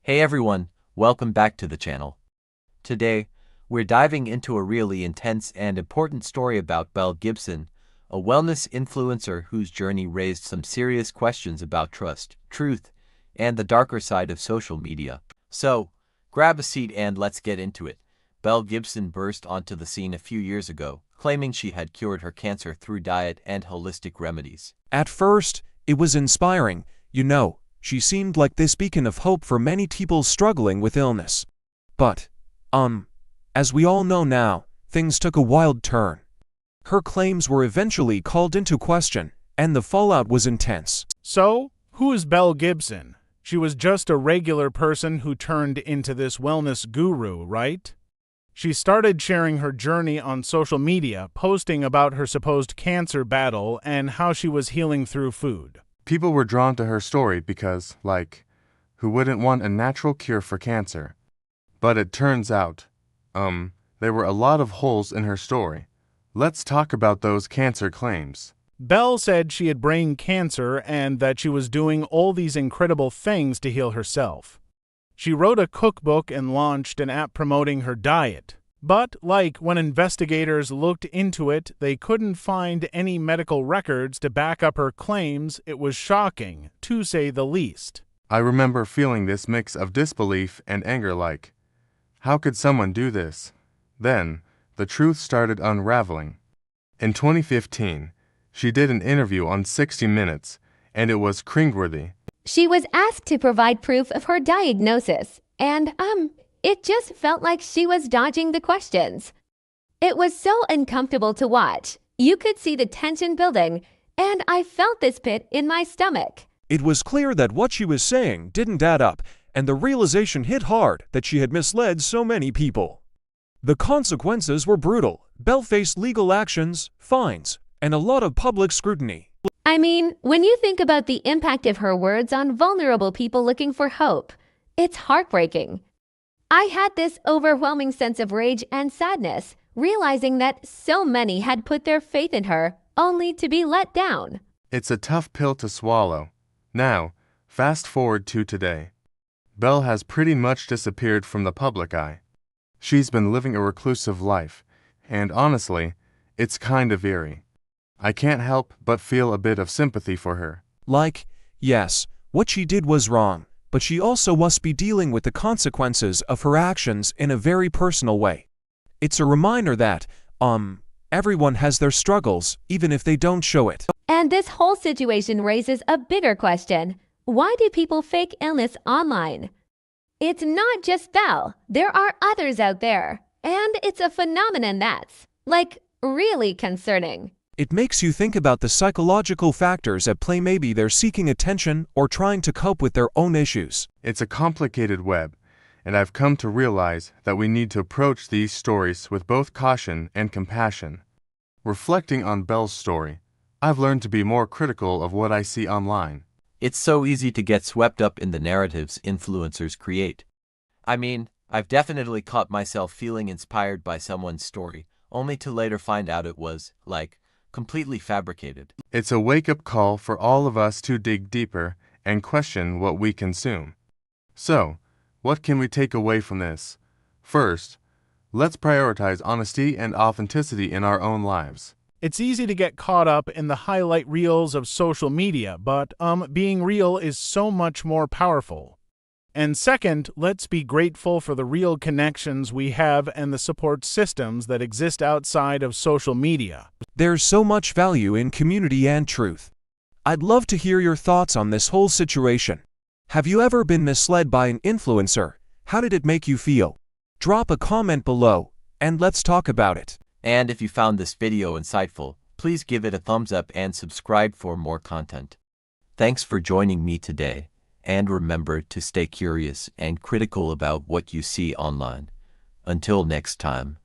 Hey everyone, welcome back to the channel. Today, we're diving into a really intense and important story about Belle Gibson, a wellness influencer whose journey raised some serious questions about trust, truth, and the darker side of social media. So, grab a seat and let's get into it. Belle Gibson burst onto the scene a few years ago, claiming she had cured her cancer through diet and holistic remedies. At first, it was inspiring. She seemed like this beacon of hope for many people struggling with illness. But, as we all know now, things took a wild turn. Her claims were eventually called into question, and the fallout was intense. So, who is Belle Gibson? She was just a regular person who turned into this wellness guru, right? She started sharing her journey on social media, posting about her supposed cancer battle and how she was healing through food. People were drawn to her story because, who wouldn't want a natural cure for cancer? But it turns out, there were a lot of holes in her story. Let's talk about those cancer claims. Belle said she had brain cancer and that she was doing all these incredible things to heal herself. She wrote a cookbook and launched an app promoting her diet. But, when investigators looked into it, they couldn't find any medical records to back up her claims. It was shocking, to say the least. I remember feeling this mix of disbelief and anger how could someone do this? Then, the truth started unraveling. In 2015, she did an interview on 60 Minutes, and it was cringeworthy. She was asked to provide proof of her diagnosis, and, it just felt like she was dodging the questions. It was so uncomfortable to watch. You could see the tension building, and I felt this pit in my stomach. It was clear that what she was saying didn't add up, and the realization hit hard that she had misled so many people. The consequences were brutal. Belle faced legal actions, fines, and a lot of public scrutiny. I mean, when you think about the impact of her words on vulnerable people looking for hope, it's heartbreaking. I had this overwhelming sense of rage and sadness, realizing that so many had put their faith in her, only to be let down. It's a tough pill to swallow. Now, fast forward to today. Belle has pretty much disappeared from the public eye. She's been living a reclusive life, and honestly, it's kind of eerie. I can't help but feel a bit of sympathy for her. Yes, what she did was wrong, but she also must be dealing with the consequences of her actions in a very personal way. It's a reminder that, everyone has their struggles, even if they don't show it. And this whole situation raises a bigger question. Why do people fake illness online? It's not just Belle. There are others out there. And it's a phenomenon that's, really concerning. It makes you think about the psychological factors at play. Maybe they're seeking attention or trying to cope with their own issues. It's a complicated web, and I've come to realize that we need to approach these stories with both caution and compassion. Reflecting on Belle's story, I've learned to be more critical of what I see online. It's so easy to get swept up in the narratives influencers create. I mean, I've definitely caught myself feeling inspired by someone's story, only to later find out it was, completely fabricated. It's a wake-up call for all of us to dig deeper and question what we consume. So, what can we take away from this? First, let's prioritize honesty and authenticity in our own lives. It's easy to get caught up in the highlight reels of social media, but being real is so much more powerful. And second, let's be grateful for the real connections we have and the support systems that exist outside of social media. There's so much value in community and truth. I'd love to hear your thoughts on this whole situation. Have you ever been misled by an influencer? How did it make you feel? Drop a comment below, and let's talk about it. And if you found this video insightful, please give it a thumbs up and subscribe for more content. Thanks for joining me today, and remember to stay curious and critical about what you see online. Until next time.